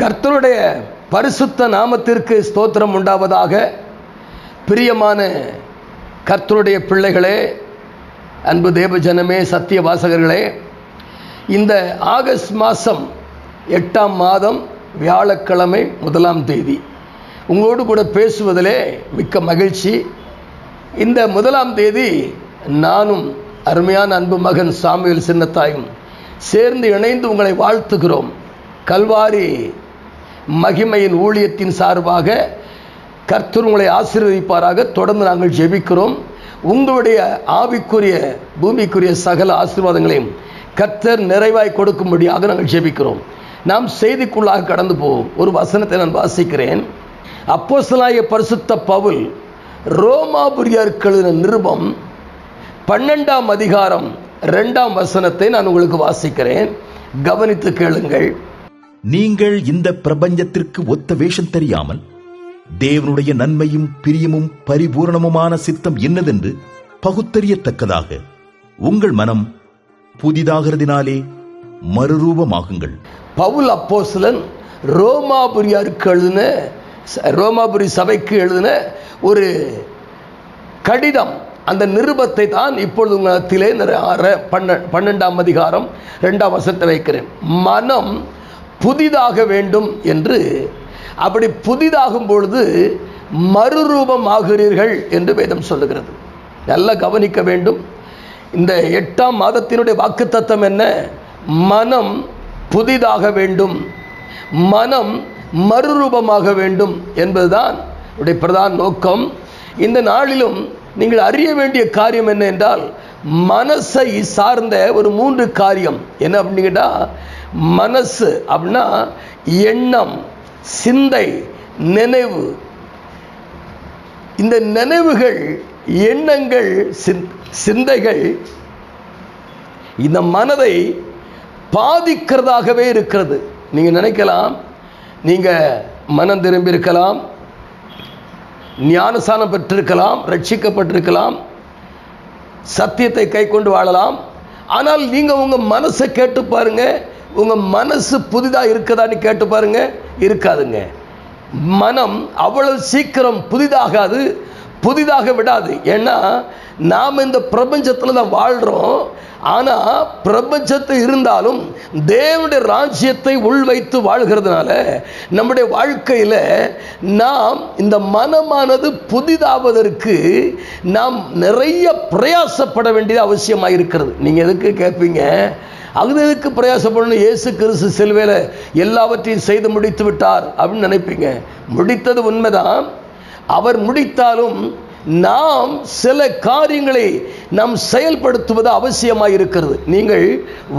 கர்த்தருடைய பரிசுத்த நாமத்திற்கு ஸ்தோத்திரம் உண்டாவதாக. பிரியமான கர்த்தருடைய பிள்ளைகளே, அன்பு தேவஜனமே, சத்திய வாசகர்களே, இந்த ஆகஸ்ட் மாதம் 8ஆம் மாதம் வியாழக்கிழமை 1ஆம் தேதி உங்களோடு கூட பேசுவதிலே மிக்க மகிழ்ச்சி. இந்த 1ஆம் தேதி நானும் அருமையான அன்பு மகன் சாமுவேல் சின்னத்தாயும் சேர்ந்து இணைந்து உங்களை வாழ்த்துகிறோம். கல்வாரி மகிமையின் ஊழியத்தின் சார்பாக கர்த்தர் உங்களை ஆசீர்வதிப்பாராக. தொடர்ந்து நாங்கள் ஜெபிக்கிறோம். உங்களுடைய ஆவிக்குரிய பூமிக்குரிய சகல ஆசீர்வாதங்களையும் கர்த்தர் நிறைவாய் கொடுக்கும்படியாக நாங்கள் ஜெபிக்கிறோம். நாம் செய்திக்குள்ளாக கடந்து போவோம். ஒரு வசனத்தை நான் வாசிக்கிறேன். அப்போஸ்தலனாகிய பரிசுத்த பவுல் ரோமாபுரியருக்கு எழுதின நிருபம் 12ஆம் அதிகாரம் 2ஆம் வசனத்தை நான் உங்களுக்கு வாசிக்கிறேன். கவனித்து கேளுங்கள். நீங்கள் இந்த பிரபஞ்சத்திற்கு ஒத்த வேஷம் தெரியாமல் தேவனுடைய நன்மையும் பிரியமும் பரிபூரணமுமான சித்தம் என்னதென்று பகுத்தறியத்தக்கதாக உங்கள் மனம் புதிதாகிறதினாலே மறுரூபமாகுங்கள். பவுல் அப்போஸ்தலன் ரோமாபுரியருக்கு எழுதின, ரோமாபுரி சபைக்கு எழுதின ஒரு கடிதம், அந்த நிருபத்தை தான் இப்பொழுது உங்களிடத்திலே 12ஆம் அதிகாரம் 2ஆம் வசனத்தை வைக்கிறேன். மனம் புதிதாக வேண்டும் என்று, அப்படி புதிதாகும் பொழுது மறுரூபமாகிறீர்கள் என்று வேதம் சொல்லுகிறது. நல்லா கவனிக்க வேண்டும். இந்த 8ஆம் மாதத்தினுடைய வாக்குத்தத்தம் என்ன? மனம் புதிதாக வேண்டும், மனம் மறுரூபமாக வேண்டும் என்பதுதான் உடைய பிரதான நோக்கம். இந்த நாளிலும் நீங்கள் அறிய வேண்டிய காரியம் என்ன என்றால், மனசை சார்ந்த ஒரு 3 காரியம் என்ன அப்படின்னா, மனசு அப்படின்னா எண்ணம், சிந்தை, நினைவு. இந்த நினைவுகள், எண்ணங்கள், சிந்தைகள் இந்த மனதை பாதிக்கிறதாகவே இருக்கிறது. நீங்க நினைக்கலாம், நீங்க மனம் திரும்பி இருக்கலாம், ஞானஸ்நானம் பெற்றிருக்கலாம், ரட்சிக்கப்பட்டிருக்கலாம், சத்தியத்தை கை கொண்டு வாழலாம். ஆனால் நீங்க உங்க மனசை கேட்டு பாருங்க, உங்க மனசு புதிதாக இருக்குதான்னு கேட்டு பாருங்க, இருக்காதுங்க. மனம் அவ்வளவு சீக்கிரம் புதிதாகாது, புதிதாக விடாது. ஏன்னா நாம் இந்த பிரபஞ்சத்தில் தான் வாழ்கிறோம். ஆனால் பிரபஞ்சத்தை இருந்தாலும் தேவனுடைய ராஜ்யத்தை உள்வைத்து வாழ்கிறதுனால நம்முடைய வாழ்க்கையில் நாம் இந்த மனமானது புதிதாவதற்கு நாம் நிறைய பிரயாசப்பட வேண்டியது அவசியமாக இருக்கிறது. நீங்கள் எதுக்கு கேட்பீங்க, அது எதுக்கு பிரயாசப்படணும்? இயேசு கிறிஸ்து சிலுவையில் எல்லாவற்றையும் செய்து முடித்து விட்டார் அப்படின்னு நினைப்பீங்க. முடித்தது உண்மைதான். அவர் முடித்தாலும் நாம் சில காரியங்களை நாம் செயல்படுத்துவது அவசியமாக இருக்கிறது. நீங்கள்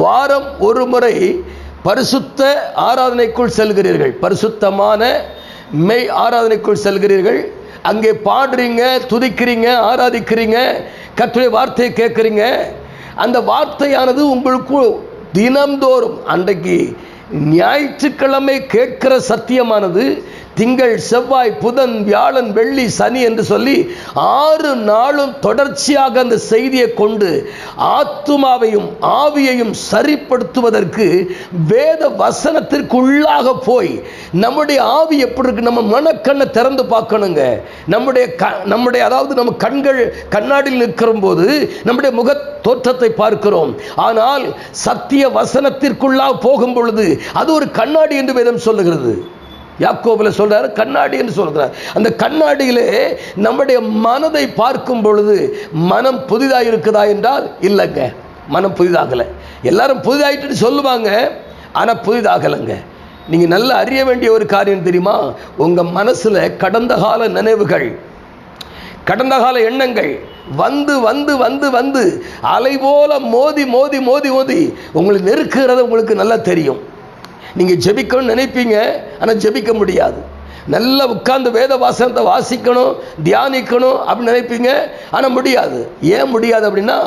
வாரம் ஒரு முறை பரிசுத்த ஆராதனைக்குள் செல்கிறீர்கள், பரிசுத்தமான மெய் ஆராதனைக்குள் செல்கிறீர்கள். அங்கே பாடுறீங்க, துதிக்கிறீங்க, ஆராதிக்கிறீங்க, கர்த்தருடைய வார்த்தையை கேட்குறீங்க. அந்த வார்த்தையானது உங்களுக்கு தினம்தோறும், அன்றைக்கு ஞாயிற்றுக்கிழமை கேட்கிற சத்தியமானது திங்கள், செவ்வாய், புதன், வியாழன், வெள்ளி, சனி என்று சொல்லி 6 நாளும் தொடர்ச்சியாக அந்த செய்தியை கொண்டு ஆத்துமாவையும் ஆவியையும் சரிப்படுத்துவதற்கு வேத வசனத்திற்குள்ளாக போய் நம்முடைய ஆவி எப்படி இருக்கு, நம்ம மனக்கண்ணை திறந்து பார்க்கணுங்க. நம்முடைய அதாவது நம்ம கண்கள் கண்ணாடியில் நிற்கிற போது நம்முடைய முக தோற்றத்தை பார்க்கிறோம். ஆனால் சத்திய வசனத்திற்குள்ளாக போகும் பொழுது அது ஒரு கண்ணாடி என்று வேதம் சொல்லுகிறது. யாக்கோபுல சொல்றாரு, கண்ணாடி என்று சொல்றார். அந்த கண்ணாடியிலே நம்முடைய மனதை பார்க்கும் பொழுது மனம் புதிதாக இருக்குதா என்றால் இல்லைங்க, மனம் புதிதாகலை. எல்லாரும் புதிதாயிட்டு சொல்லுவாங்க, ஆனால் புதிதாகலைங்க. நீங்கள் நல்லா அறிய வேண்டிய ஒரு காரியம் தெரியுமா? உங்கள் மனசில் கடந்த கால நினைவுகள், கடந்த கால எண்ணங்கள் வந்து வந்து வந்து வந்து அலை போல மோதி மோதி மோதி மோதி உங்களை நெருக்குறத உங்களுக்கு நல்லா தெரியும். நீங்கள் ஜெபிக்கணும்னு நினைப்பீங்க, ஆனால் ஜெபிக்க முடியாது. நல்லா உட்கார்ந்து வேத வாசனத்தை வாசிக்கணும், தியானிக்கணும் அப்படின்னு நினைப்பீங்க, ஆனால் முடியாது. ஏன் முடியாது அப்படின்னா,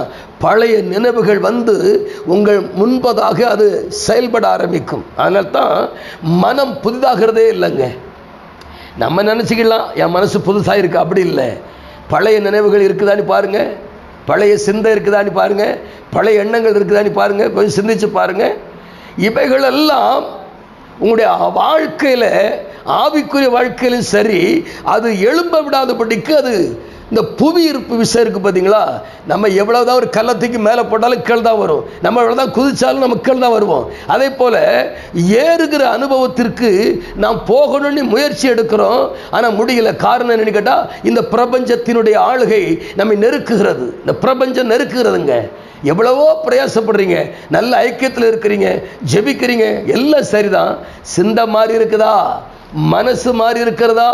பழைய நினைவுகள் வந்து உங்கள் முன்பதாக அது செயல்பட ஆரம்பிக்கும். அதனால தான் மனம் புதிதாகிறதே இல்லைங்க. நம்ம நினச்சிக்கலாம் என் மனசு புதுசாக இருக்கு, அப்படி இல்லை. பழைய நினைவுகள் இருக்குதான்னு பாருங்க, பழைய சிந்தை இருக்குதான்னு பாருங்க, பழைய எண்ணங்கள் இருக்குதான்னு பாருங்க, கொஞ்சம் சிந்திச்சு பாருங்க. இவைகளெல்லாம் உங்களுடைய வாழ்க்கையில், ஆவிக்குரிய வாழ்க்கையிலும் சரி, அது எழும்ப விடாதபடிக்கு அது இந்த புவி ஈர்ப்பு விசை இருக்குது பார்த்தீங்களா, நம்ம எவ்வளோதான் ஒரு கள்ளத்துக்கு மேலே போட்டாலும் கீழ் தான் வரும், நம்ம எவ்வளோதான் குதிச்சாலும் நம்ம கீழ் தான் வருவோம். அதே போல் ஏறுகிற அனுபவத்திற்கு நாம் போகணும்னு முயற்சி எடுக்கிறோம், ஆனால் முடியல. காரணம் என்னன்னு கேட்டால், இந்த பிரபஞ்சத்தினுடைய ஆளுகை நம்மை நெருக்குகிறது. இந்த பிரபஞ்சம் நெருக்குகிறதுங்க. எவ்வளவோ பிரயாசப்படுறீங்க, நல்ல ஐக்கியத்தில் இருக்கிறீங்க, ஜெபிக்கிறீங்க, எல்லாம் சரிதான். சிந்தை மாறி இருக்குதா? மனசு மாறி இருக்கிறதா?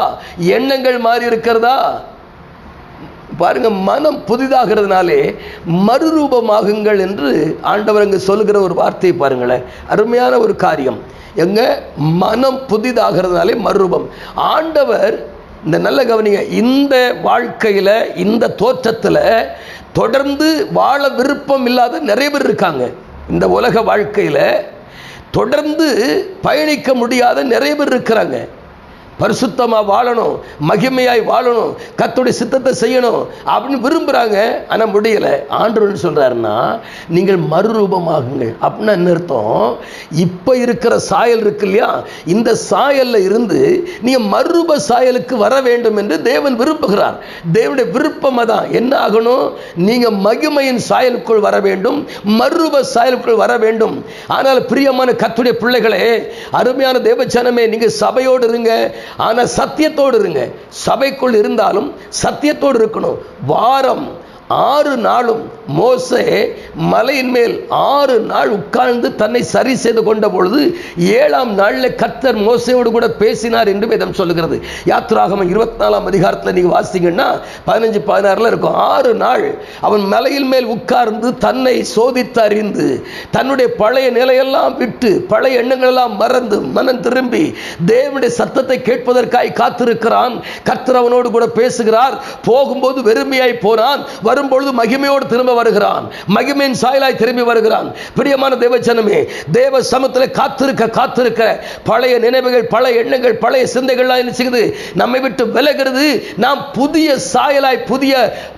எண்ணங்கள் மாறி இருக்கிறதா? பாருங்க, மனம் புதிதாகிறதுனாலே மறுரூபமாகுங்கள் என்று ஆண்டவர் அங்கு சொல்லுகிற ஒரு வார்த்தையை பாருங்களேன். அருமையான ஒரு காரியம். எங்க மனம் புதிதாகிறதுனாலே மறுரூபம். ஆண்டவர் இந்த நல்ல கவனிங்க, இந்த வாழ்க்கையில், இந்த தோற்றத்தில் தொடர்ந்து வாழ விருப்பம் இல்லாத நிறைய பேர் இருக்காங்க. இந்த உலக வாழ்க்கையில் தொடர்ந்து பயணிக்க முடியாத நிறைய பேர் இருக்கிறாங்க. பரிசுத்தமாக வாழணும், மகிமையாய் வாழணும், கர்த்தருடைய சித்தத்தை செய்யணும் அப்படின்னு விரும்புகிறாங்க, ஆனால் முடியலை. ஆண்டவர் சொல்கிறாருன்னா, நீங்கள் மறுரூபமாகுங்கள். அப்படின்னா என்ன அர்த்தம்? இப்போ இருக்கிற சாயல் இருக்கு இல்லையா, இந்த சாயலில் இருந்து நீங்கள் மறுரூப சாயலுக்கு வர வேண்டும் என்று தேவன் விரும்புகிறார். தேவனுடைய விருப்பம் தான். என்ன ஆகணும்? நீங்கள் மகிமையின் சாயலுக்குள் வர வேண்டும், மறுரூப சாயலுக்குள் வர வேண்டும். ஆனால் பிரியமான கர்த்தருடைய பிள்ளைகளே, அருமையான தேவஜனமே, நீங்கள் சபையோடு இருங்க, ஆனால் சத்தியத்தோடு இருங்க. சபைக்குள் இருந்தாலும் சத்தியத்தோடு இருக்கணும். வாரம் 6 நாளும் மோசே மலையின் மேல் 6 நாள் உட்கார்ந்து தன்னை சரி செய்து கொண்ட பொழுது 7ஆம் நாளில் கர்த்தர் மோசேயோடு கூட பேசினார் என்று வேதம் சொல்லுகிறது. யாத்திராகமம் 24ஆம் அதிகாரத்தில் நீங்கள் வாசிங்கன்னா 15-16 இருக்கும். 6 நாள் அவன் மலையின் மேல் உட்கார்ந்து தன்னை சோதித்து அறிந்து, தன்னுடைய பழைய நிலையெல்லாம் விட்டு, பழைய எண்ணங்கள் எல்லாம் மறந்து, மனம் திரும்பி தேவனுடைய சத்தத்தை கேட்பதற்காய் காத்திருக்கிறான். கர்த்தர் அவனோடு கூட பேசுகிறார். போகும்போது வெறுமையாய் போனான், வரும்பொழுது மகிமையோடு திரும்ப வருகிறான், மகிமையின் சாயலாய் திரும்பி வருகிறான். பிரியமான தேவஜனமே, தேவ சமூகத்தில் காத்திருக்க பழைய நினைவுகள், பழைய எண்ணங்கள், பழைய சிந்தைகள்லாம் என்ன செய்யுது? நம்மை விட்டு விலகிறது. நாம் புதிய சாயலாய், புதிய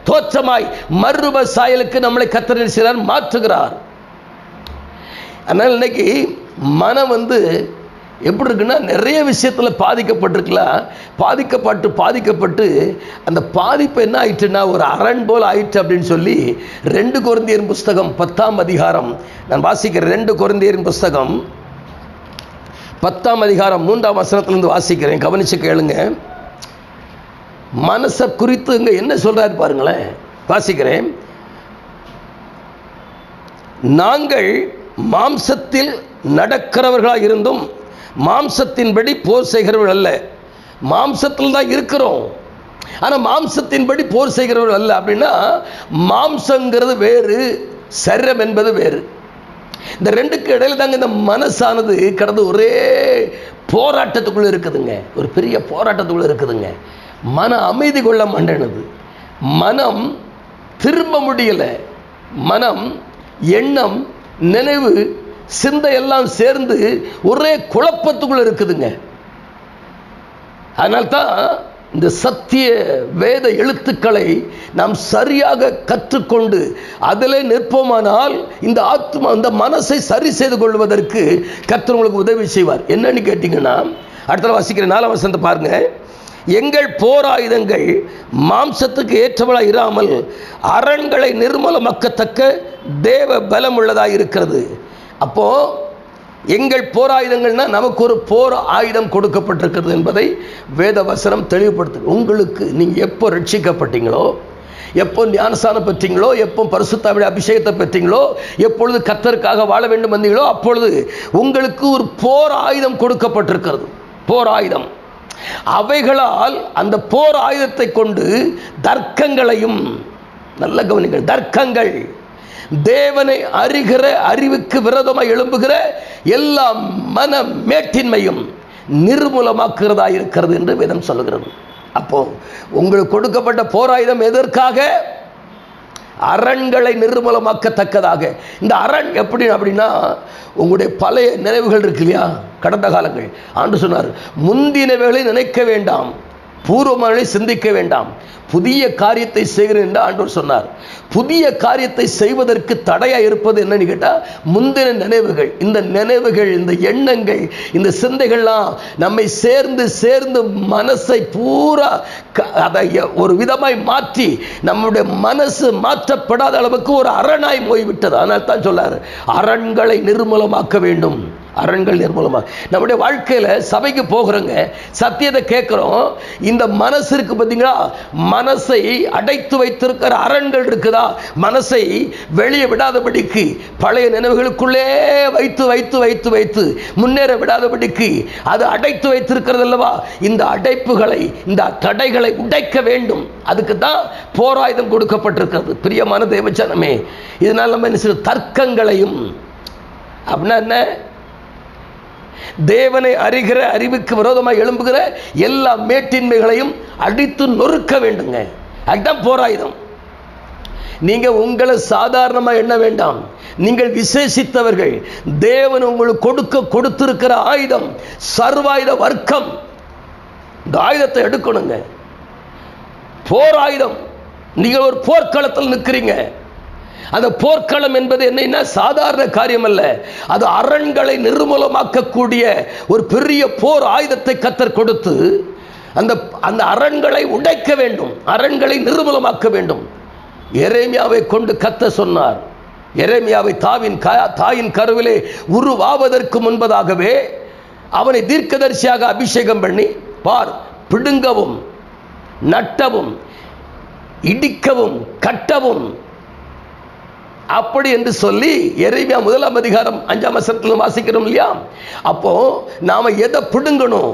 தோற்றமாய், மறுரூப சாயலுக்கு நம்மளை கர்த்தர் சிலர் மாற்றுகிறார். அதனால் இன்னைக்கு மனம் எப்படி இருக்குன்னா, நிறைய விஷயத்தில் பாதிக்கப்பட்டிருக்கலாம். பாதிக்கப்பட்டு அந்த பாதிப்பு என்ன ஆயிட்டுன்னா, ஒரு அரண் போல் ஆயிற்று அப்படின்னு சொல்லி 2 கொரிந்தியர் புஸ்தகம் 10ஆம் அதிகாரம் நான் வாசிக்கிறேன். 2 கொரிந்தியர் புஸ்தகம் 10ஆம் அதிகாரம் 3ஆம் வசனத்திலிருந்து வாசிக்கிறேன். கவனிச்சு கேளுங்க. மனசை குறித்து இங்க என்ன சொல்றாரு பாருங்களேன். வாசிக்கிறேன். நாங்கள் மாம்சத்தில் நடக்கிறவர்களாக இருந்தும் மாம்சத்தின்படி போர் செய்கிறவர்கள் அல்ல. மாம்சத்தில் தான் இருக்கிறோம், ஆனால் மாம்சத்தின்படி போர் செய்கிறவர்கள் அல்ல. அப்படின்னா மாம்சங்கிறது வேறு, சரீரம் என்பது வேறு. இந்த ரெண்டுக்கு இடையில தாங்க இந்த மனசானது கடந்து ஒரே போராட்டத்துக்குள்ள இருக்குதுங்க. ஒரு பெரிய போராட்டத்துக்குள்ள இருக்குதுங்க. மன அமைதி கொள்ள மாட்டேனுது. மனம் திரும்ப முடியலை. மனம், எண்ணம், நினைவு, சிந்தை எல்லாம் சேர்ந்து ஒரே குழப்பத்துக்குள்ள இருக்குதுங்க. அதனால்தான் இந்த சத்திய வேத எழுத்துக்களை நாம் சரியாக கற்றுக்கொண்டு அதிலே நிற்போமானால் இந்த ஆத்மா, இந்த மனசை சரி செய்து கொள்வதற்கு கர்த்தர் உங்களுக்கு உதவி செய்வார். என்னன்னு கேட்டீங்கன்னா, அடுத்த வாசிக்கிற 4ஆம் வசனத்தை பாருங்க. எங்கள் போராயுதங்கள் மாம்சத்துக்கு ஏற்றவளாக இராமல் அரண்களை நிர்மூலமாக்கத்தக்க தேவ பலம் உள்ளதாக இருக்கிறது. அப்போ எங்கள் போராயுதங்கள்னா நமக்கு ஒரு போர் ஆயுதம் கொடுக்கப்பட்டிருக்கிறது என்பதை வேத வசனம் தெளிவுபடுத்து. உங்களுக்கு நீங்கள் எப்போ ரட்சிக்கப்பட்டீங்களோ, எப்போ ஞானஸ்நானம் பெற்றீங்களோ, எப்போ பரிசுத்தாவிய அபிஷேகத்தை பெற்றீங்களோ, எப்பொழுது கர்த்தருக்காக வாழ வேண்டும் வந்தீங்களோ, அப்பொழுது உங்களுக்கு ஒரு போர் ஆயுதம் கொடுக்கப்பட்டிருக்கிறது. போர் ஆயுதம். அவைகளால் அந்த போர் ஆயுதத்தை கொண்டு தர்க்கங்களையும், நல்ல கவனிங்கள், தர்க்கங்கள், தேவனை அறிகிற அறிவுக்கு விரோதமாக எழும்புகிற எல்லா மன மேட்டின்மையும் நிர்மூலமாக்குறதா இருக்கிறது என்று வேதம் சொல்லுகிறது. அப்போ உங்களுக்கு கொடுக்கப்பட்ட போராயுதம் எதற்காக? அரண்களை நிர்மூலமாக்கத்தக்கதாக. இந்த அரண் எப்படி அப்படின்னா, உங்களுடைய பழைய நினைவுகள் இருக்கு இல்லையா, கடந்த காலங்கள். ஆண்டு சொன்னார், முந்தினவைகளை நினைக்க வேண்டாம், பூர்வமானவை சிந்திக்க வேண்டாம், புதிய காரியத்தை செய்கிறேன் என்று ஆண்டவர் சொன்னார். புதிய காரியத்தை செய்வதற்கு தடையா இருப்பது என்னன்னு கேட்டா, முந்தின நினைவுகள். இந்த நினைவுகள், இந்த எண்ணங்கள், இந்த சிந்தைகள்லாம் நம்மை சேர்ந்து சேர்ந்து மனசை பூரா அதை ஒரு விதமாய் மாற்றி நம்முடைய மனசு மாற்றப்படாத அளவுக்கு ஒரு அரணாய் போய்விட்டது. அதனால் தான் சொல்லாரு, அரண்களை நிர்மூலமாக்க வேண்டும். அரண்கள் நிர்மூலமாக நம்முடைய வாழ்க்கையில சபைக்கு போகிறோங்க, சத்தியத்தை கேட்கிறோம். இந்த மனசு இருக்கு பார்த்தீங்களா, மனசை அடைத்து வைத்திருக்கிற அரண்கள் இருக்குதா, மனசை வெளியே விடாதபடிக்கு பழைய நினைவுகளுக்குள்ளே வைத்து வைத்து வைத்து வைத்து முன்னேற விடாதபடிக்கு அது அடைத்து வைத்திருக்கிறது அல்லவா. இந்த அடைப்புகளை, இந்த தடைகளை உடைக்க வேண்டும். அதுக்கு தான் போராயுதம் கொடுக்கப்பட்டிருக்கிறது. பிரியமான தேவஜனமே, இதனால் நம்ம என்ன செய்ய, தர்க்கங்களையும் அப்படின்னா என்ன, தேவனை அறிகிற அறிவுக்கு விரோதமாக எழும்புகிற எல்லா மேட்டின்மைகளையும் அடித்து நொறுக்க வேண்டுங்க. அதுதான் போராயுதம். நீங்க உங்களை சாதாரணமா எண்ண வேண்டாம். நீங்கள் விசேஷித்தவர்கள். தேவன் உங்களுக்கு கொடுத்திருக்கிற ஆயுதம் சர்வாயுத வர்க்கம். இந்த ஆயுதத்தை எடுக்கணுங்க. போராயுதம். நீங்கள் ஒரு போர்க்களத்தில் நிற்கிறீங்க. அந்த போர்க்களம் என்பது என்னன்னா சாதாரண காரியம் அல்ல. அது அரண்களை நிர்மூலமாக்கக்கூடிய ஒரு பெரிய போர் ஆயுதத்தை கர்த்தர் கொடுத்து அந்த அரண்களை உடைக்க வேண்டும், அரண்களை நிர்மூலமாக்க வேண்டும். எரேமியாவை கொண்டு கர்த்தர் சொன்னார். எரேமியாவை தாயின் கருவிலே உருவாவதற்கு முன்பதாகவே அவனை தீர்க்கதரிசியாக அபிஷேகம் பண்ணி, பார், பிடுங்கவும் நட்டவும் இடிக்கவும் கட்டவும் அப்படி என்று சொல்லி எரேமியா 1 அதிகாரம் 5 வசனத்தில் வாசிக்கிறோம் இல்லையா. அப்போ நாம எதை பிடுங்கணும்,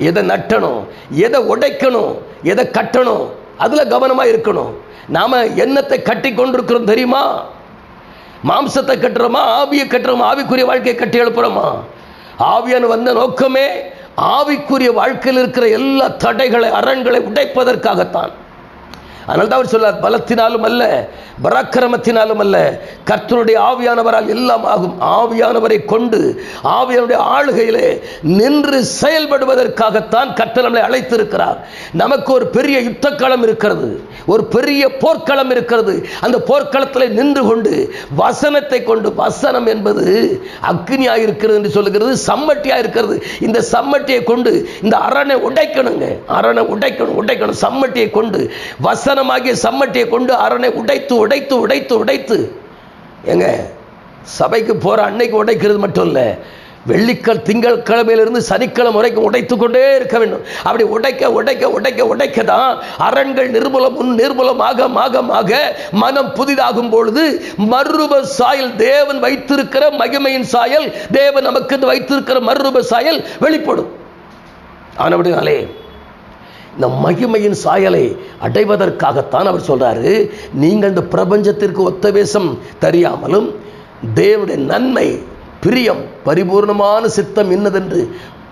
எதை நட்டணும், எதை உடைக்கணும், எதை கட்டணும், அதுல கவனமா இருக்கணும். நாம எண்ணத்தை கட்டி கொண்டிருக்கிறோம் தெரியுமா? மாம்சத்தை கட்டுறோமா, ஆவியை கட்டுறோமா, ஆவிக்குரிய வாழ்க்கையை கட்டி எழுப்புறோமா? ஆவியான வந்த நோக்கமே ஆவிக்குரிய வாழ்க்கையில் இருக்கிற எல்லா தடைகளை, அரண்களை உடைப்பதற்காகத்தான். அதனால தான் அவர் சொல்லார், பலத்தினாலும் அல்ல, பராக்கிரமத்தினாலும் அல்ல, கர்த்தருடைய ஆவியானவரால் எல்லாம் ஆகும். ஆவியானவரை கொண்டு ஆவியானுடைய ஆளுகையிலே நின்று செயல்படுவதற்காகத்தான் கர்த்தர் நம்மை அழைத்திருக்கிறார். நமக்கு ஒரு பெரிய யுத்தக்களம் இருக்கிறது, ஒரு பெரிய போர்க்களம் இருக்கிறது. அந்த போர்க்களத்தில் நின்று கொண்டு வசனத்தை கொண்டு, வசனம் என்பது அக்னியாக இருக்கிறது என்று சொல்லுகிறது, சம்மட்டியாக இருக்கிறது. இந்த சம்மட்டியை கொண்டு இந்த அரணை உடைக்கணுங்க. அரணை உடைக்கணும். சம்மட்டியை கொண்டு, வசனமாகிய சம்மட்டியை கொண்டு அரணை உடைத்து உடைத்து உடைத்து உடைத்து, எங்க சபைக்கு போற அன்னைக்கு உடைக்கிறது மட்டும் இல்ல, திங்கட்கிழமையிலிருந்து சனிக்கிழமை வரைக்கும் உடைத்து கொண்டே இருக்க வேண்டும். அப்படி உடைக்க உடைக்க உடைக்க உடைக்க தான் அரண்கள் நிர்மூலமாக மனம் புதிதாகும் பொழுது மறுரூப சாயல், தேவன் வைத்திருக்கிற மகிமையின் சாயல், தேவன் நமக்கு வைத்திருக்கிற மறுரூப சாயல் வெளிப்படும். ஆனபடினாலே இந்த மகிமையின் சாயலை அடைவதற்காகத்தான் அவர் சொல்றாரு, நீங்கள் இந்த பிரபஞ்சத்திற்கு ஒத்த வேஷம் தெரியாமலும் தேவனுடைய நன்மை, பிரியம், பரிபூர்ணமான சித்தம் என்னதென்று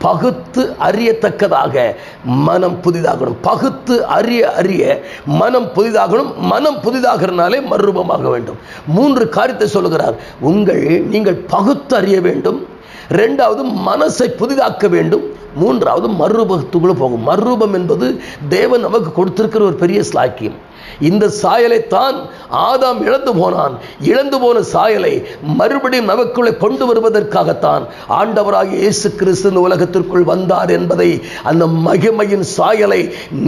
பகுத்து அறியத்தக்கதாக மனம் புதிதாகணும். பகுத்து அறிய மனம் புதிதாகணும். மனம் புதிதாகிறனாலே மறுரூபமாக வேண்டும். 3 காரியத்தை சொல்லுகிறார். நீங்கள் பகுத்து அறிய வேண்டும், 2வது மனசை புதிதாக்க வேண்டும், 3வது மறுரூபத்துக்குள்ள போகும். மறுரூபம் என்பது தேவன் நமக்கு கொடுத்திருக்கிற ஒரு பெரிய ஸ்லாக்கியம். இந்த சாயலைத்தான் ஆதாம் இழந்து போன சாயலை மறுபடியும் நமக்குள்ளே கொண்டு வருவதற்காகத்தான் ஆண்டவராகிய இயேசு கிறிஸ்து இந்த உலகத்திற்குள் வந்தார் என்பதை, அந்த மகிமையின் சாயலை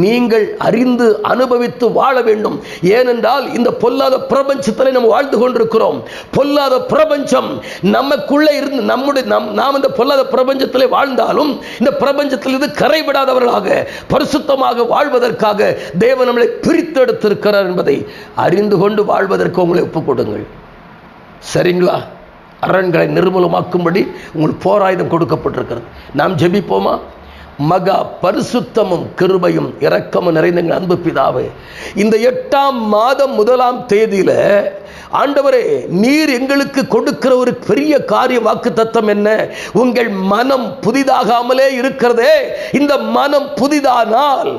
நீங்கள் அறிந்து அனுபவித்து வாழ வேண்டும். ஏனென்றால் இந்த பொல்லாத பிரபஞ்சத்தில் நாம் வாழ்ந்து கொண்டிருக்கிறோம். பொல்லாத பிரபஞ்சம் நமக்குள்ளே இருந்து நாம் இந்த பொல்லாத பிரபஞ்சத்திலே வாழ்ந்தாலும் இந்த பிரபஞ்சத்தில் இருந்து கரைவிடாதவர்களாக பரிசுத்தமாக வாழ்வதற்காக தேவன் நம்மளை பிரித்து எடுத்திருக்கிறார் என்பதை அறிந்து கொண்டு வாழ்வதற்கு உங்களை ஒப்புக் கொடுங்கள். சரிங்களா? அரண்களை நிர்மூலமாக்கும்படி உங்களுக்கு போராயுதம் கொடுக்கப்பட்டிருக்கிறது. நாம் ஜெபிப்போமா? மகா பரிசுத்தமும் கிருபையும் இரக்கமும் நிறைந்த அன்பு பிதாவே, இந்த 8ஆம் மாதம் 1ஆம் தேதியில ஆண்டவரே, நீர் எங்களுக்கு கொடுக்கிற ஒரு பெரிய காரிய வாக்குத்தத்தம் என்ன? உங்கள் மனம் புதிதாகாமலே இருக்கிறதே. இந்த மனம் புதிதானால்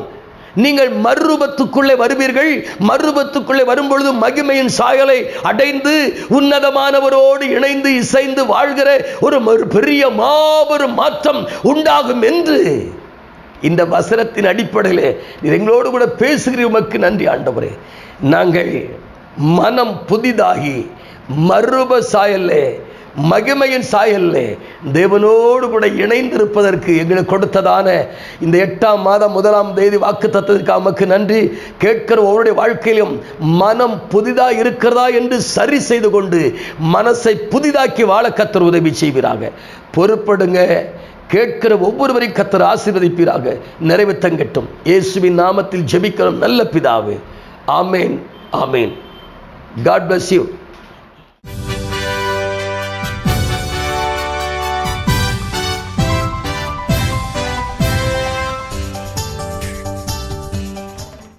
நீங்கள் மறுரூபத்துக்குள்ளே வருவீர்கள். மறுரூபத்துக்குள்ளே வரும்பொழுது மகிமையின் சாயலை அடைந்து உன்னதமானவரோடு இணைந்து இசைந்து வாழ்கிற ஒரு பெரிய மாபெரும் மாற்றம் உண்டாகும் என்று இந்த வசனத்தின் அடிப்படையில் நீர் எங்களோடு கூட பேசுகிற உமக்கு நன்றி ஆண்டவரே. நாங்கள் மனம் புதிதாகி மறுரூப சாயல்லே, மகிமையின் சாயல்லே தேவனோடு கூட இணைந்திருப்பதற்கு எங்களுக்கு கொடுத்ததான இந்த 8ஆம் மாதம் 1ஆம் தேதி வாக்குத்தத்தத்திற்கு உமக்கு நன்றி. கேட்கிற ஒவ்வொருடைய வாழ்க்கையிலும் மனம் புதிதாக இருக்கிறதா என்று சரி செய்து கொண்டு மனசை புதிதாக்கி வாழ கர்த்தர் உதவி செய்வீராக. பொறுப்படுங்க. கேட்கிற ஒவ்வொருவரையும் கர்த்தர் ஆசீர்வதிப்பீராக. நிறைவு தங்கட்டும். இயேசுவின் நாமத்தில் ஜெபிக்கிறோம் நல்ல பிதாவே. ஆமேன், ஆமேன். God bless you.